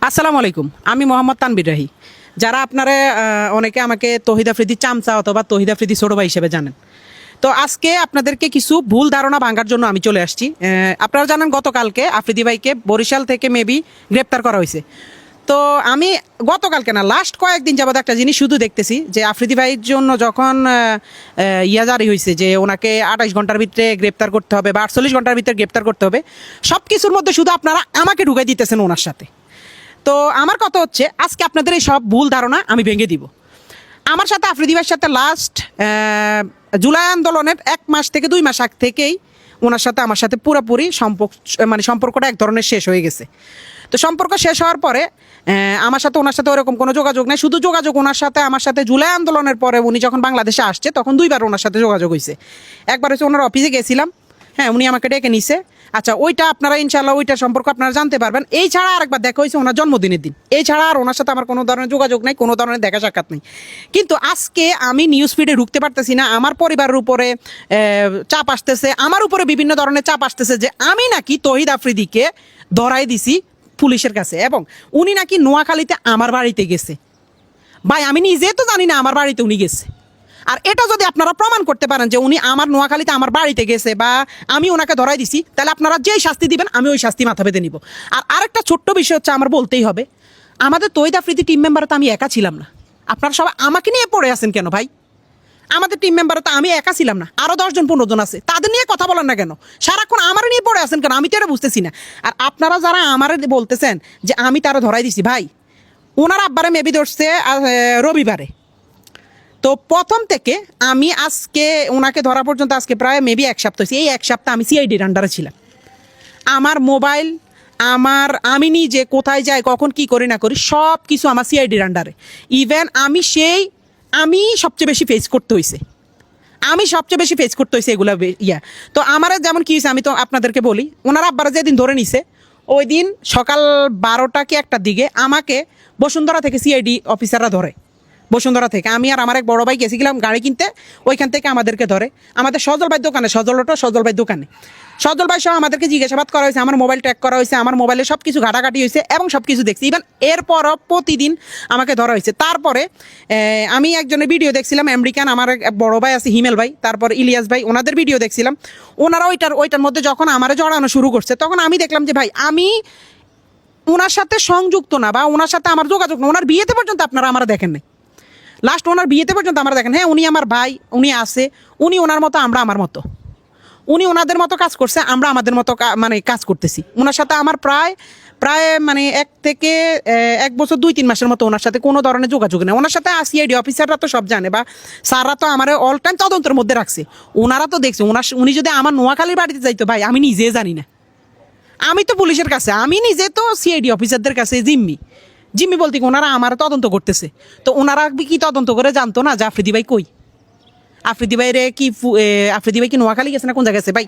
আসসালামু আলাইকুম। আমি মোহাম্মদ তানবির রাহি। যারা আপনারা অনেকে আমাকে তহিদ আফ্রিদি চামচা অথবা তহিদ আফ্রিদি ছোট ভাই হিসেবে জানেন। তো আজকে আপনাদেরকে কিছু ভুল ধারণা ভাঙার জন্য আমি চলে আসছি। আপনারা জানেন গতকালকে আফ্রিদি ভাইকে বরিশাল থেকে মেবি গ্রেপ্তার করা হয়েছে। তো আমি গতকালকে না লাস্ট কয়েকদিন যাবত একটা জিনিস শুধু দেখতেছি যে আফ্রিদি ভাইয়ের জন্য যখন ইয়া জারি হয়েছে যে ওনাকে 28 ঘন্টার ভিতরে গ্রেপ্তার করতে হবে বা 48 ঘন্টার ভিতরে গ্রেপ্তার করতে হবে, সব কিছুর মধ্যে শুধু আপনারা আমাকে ঢুকাই দিতেছেন ওনার সাথে। তো আমার কথা হচ্ছে আজকে আপনাদের এই সব ভুল ধারণা আমি ভেঙে দিব। আমার সাথে আফ্রিদি ভাইয়ের সাথে লাস্ট জুলাই আন্দোলনের 1 মাস থেকে 2 মাস আগ থেকেই ওনার সাথে আমার সাথে পুরোপুরি সম্পর্কটা এক ধরনের শেষ হয়ে গেছে। তো সম্পর্ক শেষ হওয়ার পরে আমার সাথে ওনার সাথে ওরকম কোনো যোগাযোগ নেই। শুধু যোগাযোগ ওনার সাথে আমার সাথে জুলাই আন্দোলনের পরে উনি যখন বাংলাদেশে আসছে তখন 2বার ওনার সাথে যোগাযোগ হয়েছে। একবার হচ্ছে ওনার অফিসে গেছিলাম, হ্যাঁ উনি আমাকে ডেকে নিছে। আচ্ছা ওইটা আপনারা ইনশাল্লাহ ওইটার সম্পর্ক আপনারা জানতে পারবেন। এই ছাড়া আরেকবার দেখা হয়েছে ওনার জন্মদিনের দিন, এই ছাড়া আর ওনার সাথে আমার কোনো ধরনের যোগাযোগ নেই, কোনো ধরনের দেখা সাক্ষাৎ নেই। কিন্তু আজকে আমি নিউজ ফিডে ঢুকতে পারতেছি না, আমার পরিবারের উপরে চাপ আসতেছে, আমার উপরে বিভিন্ন ধরনের চাপ আসতেছে যে আমি নাকি তহিদ আফ্রিদিকে ধরাই দিছি পুলিশের কাছে এবং উনি নাকি নোয়াখালীতে আমার বাড়িতে গেছে। ভাই আমি নিজে তো জানি না আমার বাড়িতে উনি গেছে। আর এটা যদি আপনারা প্রমাণ করতে পারেন যে উনি আমার নোয়াখালীতে আমার বাড়িতে গেছে বা আমি ওনাকে ধরাই দিছি, তাহলে আপনারা যেই শাস্তি দিবেন আমি ওই শাস্তি মাথা পেতে নিব। আর আরেকটা ছোট্ট বিষয় হচ্ছে আমার বলতেই হবে, আমাদের তহিদ আফ্রিদি টিম মেম্বারে তো আমি একা ছিলাম না। আপনারা সবাই আমাকে নিয়ে পড়ে আছেন কেন ভাই? আমাদের টিম মেম্বারে তো আমি একা ছিলাম না, আরও 10-15 জন আছে, তাদের নিয়ে কথা বলেন না কেন? সারাক্ষণ আমার নিয়ে পড়ে আছেন কেন? আমি তো এটা বুঝতেছি না। আর আপনারা যারা আমার বলতেছেন যে আমি তারা ধরাই দিছি, ভাই ওনার আব্বারে মেবি ধরছে রবিবারে। তো প্রথম থেকে আমি আজকে ওনাকে ধরা পর্যন্ত আজকে প্রায় মেবি 1 সপ্তাহ হয়েছে। এই 1 সপ্তাহ আমি সিআইডির আন্ডারে ছিলাম। আমার মোবাইল, আমি নিজে কোথায় যাই, কখন কি করি না করি, সব কিছু আমার সিআইডির আন্ডারে। ইভেন আমি সবচেয়ে বেশি ফেস করতে হয়েছে, এগুলো তো আমার যেমন কি হয়েছে আমি তো আপনাদেরকে বলি। ওনার আব্বারা যেদিন ধরে নিছে ওই দিন সকাল 12টা কি 1টার দিকে আমাকে বসুন্ধরা থেকে সিআইডি অফিসাররা ধরে। বসুন্ধরা থেকে আমি আর আমার এক বড় ভাই গেছিলাম গাড়ি কিনতে, ওইখান থেকে আমাদেরকে ধরে আমাদের সজল ভাই দোকানে সজল ভাই সহ আমাদেরকে জিজ্ঞাসাবাদ করা হয়েছে, আমার মোবাইল ট্র্যাক করা হয়েছে, আমার মোবাইলে সব কিছু ঘাটাঘাটি হয়েছে এবং সব কিছু দেখছি। ইভেন এরপরও প্রতিদিন আমাকে ধরা হয়েছে। তারপরে আমি একজনের ভিডিও দেখছিলাম, আমেরিকান আমার এক বড় ভাই আছে হিমেল ভাই, তারপর ইলিয়াস ভাই, ওনাদের ভিডিও দেখছিলাম। ওনারা ওইটার মধ্যে যখন আমারে জড়ানো শুরু করছে তখন আমি দেখলাম যে ভাই আমি ওনার সাথে সংযুক্ত না বা ওনার সাথে আমার যোগাযোগ না। ওনার বিয়েতে পর্যন্ত আপনারা আমার দেখেন নাই, লাস্ট ওনার বিয়েতে পর্যন্ত আমরা দেখেন। হ্যাঁ উনি আমার ভাই, উনি আছে, উনি ওনার মতো আমরা আমার মতো, উনি ওনাদের মতো কাজ করছে, আমরা আমাদের মতো কাজ করতেছি। ওনার সাথে আমার প্রায় 1 থেকে 1 বছর 2-3 মাসের মতো ওনার সাথে কোনো ধরনের যোগাযোগ নেই। ওনার সাথে সিআইডি অফিসাররা তো সব জানে বা স্যাররা তো আমার অল টাইম তদন্তের মধ্যে রাখছে, ওনারা তো দেখছে। উনি যদি আমার নোয়াখালীর বাড়িতে যাইতো ভাই আমি নিজে জানি না, আমি তো পুলিশের কাছে, আমি নিজে তো সিআইডি অফিসারদের কাছে জিম্মি বলতে ওনারা আমার তদন্ত করতেছে। তো ওনারা কি তদন্ত করে জানতো না যে আফ্রিদি ভাই কই? আফ্রিদি ভাই কি নোয়াখালী গেছে না কোন জায়গায় গেছে? ভাই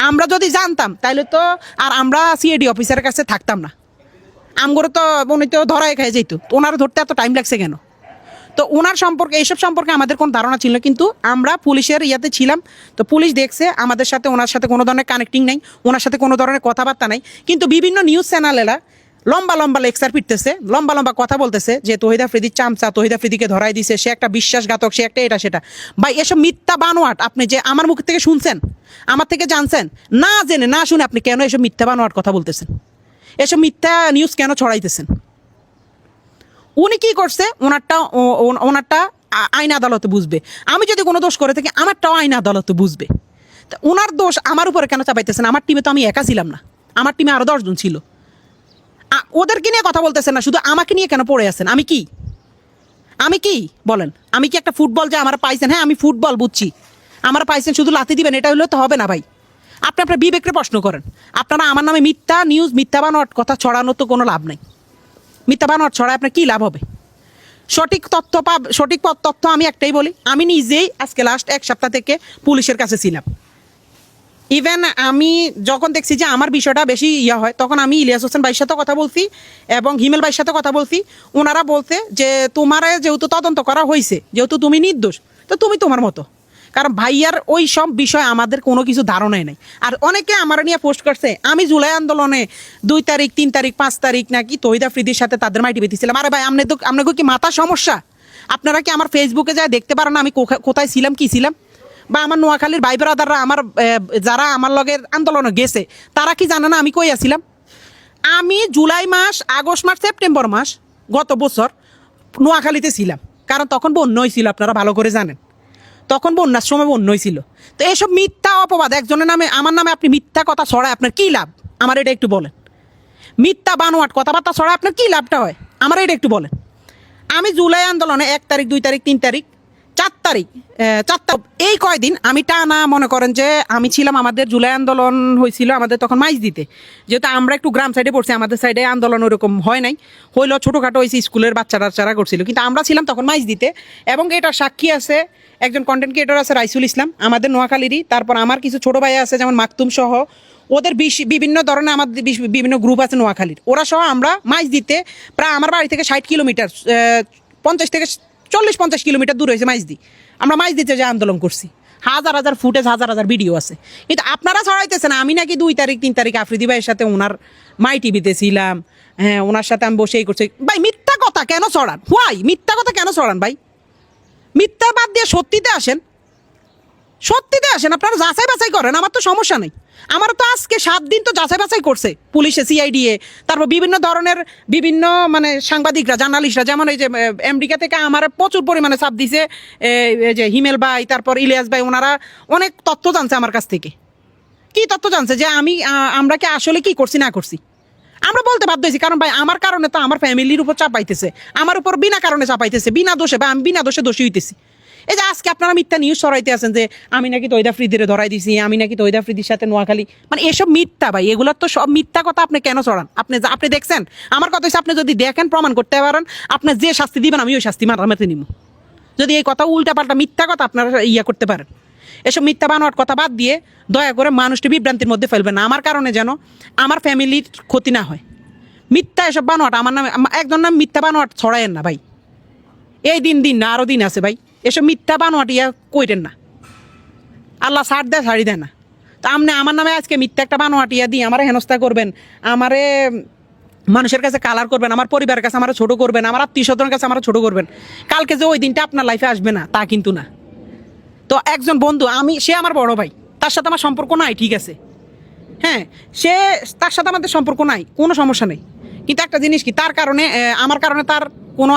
আমরা যদি জানতাম তাহলে তো আর আমরা সিআইডি অফিসারের কাছে থাকতাম না, আমগরে তো উনি তো ধরাই খাই যেত। ওনারা ধরতে এত টাইম লাগছে কেন? তো ওনার সম্পর্কে এইসব সম্পর্কে আমাদের কোনো ধারণা ছিল, কিন্তু আমরা পুলিশের ইয়াতে ছিলাম। তো পুলিশ দেখছে আমাদের সাথে ওনার সাথে কোনো ধরনের কানেক্টিং নেই, ওনার সাথে কোনো ধরনের কথাবার্তা নাই। কিন্তু বিভিন্ন নিউজ চ্যানেলেরা লম্বা লেকচার পিটতেছে, লম্বা কথা বলতেছে যে তহিদ আফ্রিদির চামচা, তহিদ আফ্রিদিকে ধরাই দিছে, সে একটা বিশ্বাসঘাতক, সে একটা এটা সেটা। ভাই এসব মিথ্যা বানোয়াট আপনি যে আমার মুখ থেকে শুনছেন, আমার থেকে জানছেন, না জেনে না শুনে আপনি কেন এসব মিথ্যা বানোয়াট কথা বলতেছেন? এসব মিথ্যা নিউজ কেন ছড়াইতেছেন? উনি কি করছে ওনারটা আইন আদালতে বুঝবে। আমি যদি কোনো দোষ করে থাকি আমারটাও আইন আদালতে বুঝবে। তা ওনার দোষ আমার উপরে কেন চাপাইতেছেন? আমার টিমে তো আমি একা ছিলাম না, আমার টিমে আরও 10 জন ছিল। ওদেরকে নিয়ে কথা বলতেছেন না, শুধু আমাকে নিয়ে কেন পড়ে আছেন? আমি কি বলেন? আমি কি একটা ফুটবল যে আমার পাইছেন? হ্যাঁ আমি ফুটবল বুঝছি, আমার পাইছেন, শুধু লাথি দিবেন এটা হলে তো হবে না ভাই। আপনি আপনার বিবেককে প্রশ্ন করেন। আপনারা আমার নামে মিথ্যা নিউজ, মিথ্যা বানোয়াট কথা ছড়ানোর তো কোনো লাভ নাই। মিথ্যা বানোয়াট ছড়ায় আপনার কী লাভ হবে? সঠিক তথ্য আমি একটাই বলি, আমি নিজেই আজকে লাস্ট 1 সপ্তাহ থেকে পুলিশের কাছে ছিলাম। ইভেন আমি যখন দেখছি যে আমার বিষয়টা বেশি হয় তখন আমি ইলিয়াস হোসেন ভাইয়ের সাথে কথা বলছি এবং হিমেল ভাইয়ের সাথে কথা বলছি। ওনারা বলতে যে তোমার যেহেতু তদন্ত করা হয়েছে, যেহেতু তুমি নির্দোষ, তো তুমি তোমার মতো কারণ ভাইয়ার ওই সব বিষয় আমাদের কোনো কিছু ধারণাই নেই। আর অনেকে আমার নিয়ে পোস্ট করছে আমি জুলাই আন্দোলনে 2 তারিখ 3 তারিখ 5 তারিখ নাকি তহিদ আফ্রিদির সাথে তাদের মাইটি বেঁধেছিলাম। আরে ভাই আপনাকে কি মাথা সমস্যা? আপনারা কি আমার ফেসবুকে যায় দেখতে পারেন না আমি কোথায় ছিলাম কি ছিলাম? বা আমার নোয়াখালীর ভাই ব্রাদাররা আমার যারা আমার লগের আন্দোলনে গেছে তারা কি জানে না আমি কই আছিলাম? আমি জুলাই মাস, আগস্ট মাস, সেপ্টেম্বর মাস গত বছর নোয়াখালীতে ছিলাম, কারণ তখন বন্যা হয়েছিল, আপনারা ভালো করে জানেন। তখন বন্যার সময় বন্যা হয়েছিল। তো এইসব মিথ্যা অপবাদ একজনের নামে, আমার নামে আপনি মিথ্যা কথা ছড়ায় আপনার কী লাভ? আমার এটা একটু বলেন। মিথ্যা বানোয়াট কথাবার্তা ছড়ায় আপনার কী লাভটা হয়? আমার এটা একটু বলেন। আমি জুলাই আন্দোলনে 1 তারিখ 2 তারিখ 3 তারিখ 4 তারিখ 4 এই কয়দিন আমি টানা মনে করেন যে আমি ছিলাম। আমাদের জুলাই আন্দোলন হয়েছিল আমাদের তখন মাইজ দিতে, যেহেতু আমরা একটু গ্রাম সাইডে পড়ছি, আমাদের সাইডে আন্দোলন ওরকম হয় নাই, হইলো ছোটোখাটো হয়েছে, স্কুলের বাচ্চারা করছিল, কিন্তু আমরা ছিলাম তখন মাইজ দিতে। এবং এটা সাক্ষী আছে একজন কন্টেন্ট ক্রিয়েটর আছে রাইসুল ইসলাম আমাদের নোয়াখালীরই, তারপর আমার কিছু ছোটো ভাই আছে যেমন মাকতুম সহ, ওদের বিভিন্ন ধরনের আমাদের বিভিন্ন গ্রুপ আছে নোয়াখালীর, ওরা সহ আমরা মাইজ দিতে প্রায় আমার বাড়ি থেকে 60 কিলোমিটার 50 থেকে 40-50 কিলোমিটার দূর হয়েছে মাইজদি। আমরা মাইজ দিতে যে আন্দোলন করছি, হাজার হাজার ফুটেজ, হাজার হাজার ভিডিও আছে। কিন্তু আপনারা ছড়াইতেছেন আমি নাকি 2 তারিখ 3 তারিখ আফ্রিদি ভাইয়ের সাথে ওনার মাই টিভিতে ছিলাম, হ্যাঁ ওনার সাথে আমি বসেই করছি। ভাই মিথ্যা কথা কেন ছড়ান? হোয়াই মিথ্যা কথা কেন ছড়ান ভাই? মিথ্যা বাদ দিয়ে সত্যিতে আসেন, সত্যিতে আসেন, আপনারা যাচাই বাছাই করেন, আমার তো সমস্যা নেই। আমার তো আজকে 7 দিন তো যাচাই বাছাই করছে পুলিশে, সিআইডিএ, তারপর বিভিন্ন ধরনের বিভিন্ন মানে সাংবাদিকরা, জার্নালিস্টরা, যেমন এই যে আমেরিকা থেকে আমার প্রচুর পরিমাণে চাপ দিছে এই যে হিমেল ভাই, তারপর ইলিয়াস ভাই, ওনারা অনেক তথ্য জানছে আমার কাছ থেকে। কি তথ্য জানছে? যে আমরা কি আসলে কি করছি না করছি আমরা বলতে বাধ্য হয়েছি, কারণ ভাই আমার কারণে তো আমার ফ্যামিলির উপর চাপ পাইতেছে, আমার উপর বিনা কারণে চাপ পাইতেছে, বিনা দোষে, বা আমি বিনা দোষে দোষী হইতেছি। এই যে আজকে আপনারা মিথ্যা নিউজ ছড়াইতে আছেন যে আমি নাকি তহিদ আফ্রিদিরে ধরাই দিছি, আমি নাকি তহিদ আফ্রিদির সাথে নোয়াখালী, মানে এসব মিথ্যা ভাই, এগুলোর তো সব মিথ্যা কথা। আপনি কেন ছড়ান? আপনি দেখছেন? আমার কথা হচ্ছে আপনি যদি দেখেন, প্রমাণ করতে পারেন, আপনি যে শাস্তি দিবেন আমি ওই শাস্তি মারামাতে নিব, যদি এই কথা উল্টাপাল্টা মিথ্যা কথা আপনারা করতে পারেন। এসব মিথ্যা বানোয়াট কথা বাদ দিয়ে দয়া করে মানুষটি বিভ্রান্তির মধ্যে ফেলবেন না, আমার কারণে যেন আমার ফ্যামিলির ক্ষতি না হয়। মিথ্যা এসব বানোয়াট আমার নামে, একজন নাম মিথ্যা বানোয়াট ছড়ায়েন না ভাই। এই দিন না আরও দিন আছে ভাই, এসব মিথ্যা বানোয়াট কইরেন না, আল্লাহ ছাড় দেয় ছাড়ি দেয় না। তো আপনি আমার নামে আজকে মিথ্যা একটা বানোয়াট দিয়ে আমারে হেনস্থা করবেন, আমারে মানুষের কাছে কালার করবেন, আমার পরিবারের কাছে আমার ছোট করবেন, আমার আত্মীয় স্বজনের কাছে আমার ছোট করবেন, কালকে যে ওই দিনটা আপনার লাইফে আসবে না তা কিন্তু না। তো একজন বন্ধু, সে আমার বড় ভাই, তার সাথে আমার সম্পর্ক নাই, ঠিক আছে, হ্যাঁ তার সাথে আমাদের সম্পর্ক নাই, কোনো সমস্যা নেই, কিন্তু একটা জিনিস কি, তার কারণে আমার কারণে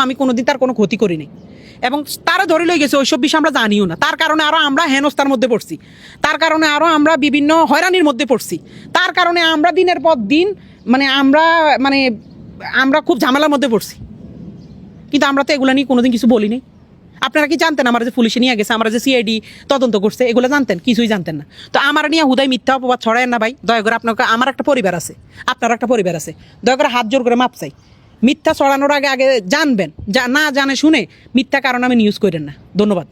আমি কোনোদিন তার কোনো ক্ষতি করি নাই, এবং তারা ধরে লয়ে গেছে ওইসব বিষয় আমরা জানিও না। তার কারণে আরও আমরা হেনস্থার মধ্যে পড়ছি, তার কারণে আরও আমরা বিভিন্ন হয়রানির মধ্যে পড়ছি, তার কারণে আমরা দিনের পর দিন আমরা খুব ঝামেলার মধ্যে পড়ছি, কিন্তু আমরা তো এগুলো নিয়ে কোনোদিন কিছু বলি নাই। আপনারা কি জানতেন আমরা যে পুলিশে নিয়ে গেছে, আমরা যে সিআইডি তদন্ত করছে, এগুলো জানতেন? কিছুই জানতেন না। তো আমার নিয়ে হুদায় মিথ্যা অপবাদ ছড়ায় না ভাই, দয়া করে। আমার একটা পরিবার আছে, আপনার একটা পরিবার আছে, দয়া করে হাত জোর করে মাপ চাই। মিথ্যা ছড়ানোর আগে জানবেন, না জানে শুনে মিথ্যা কারণ আমি নিউজ করেন না। ধন্যবাদ।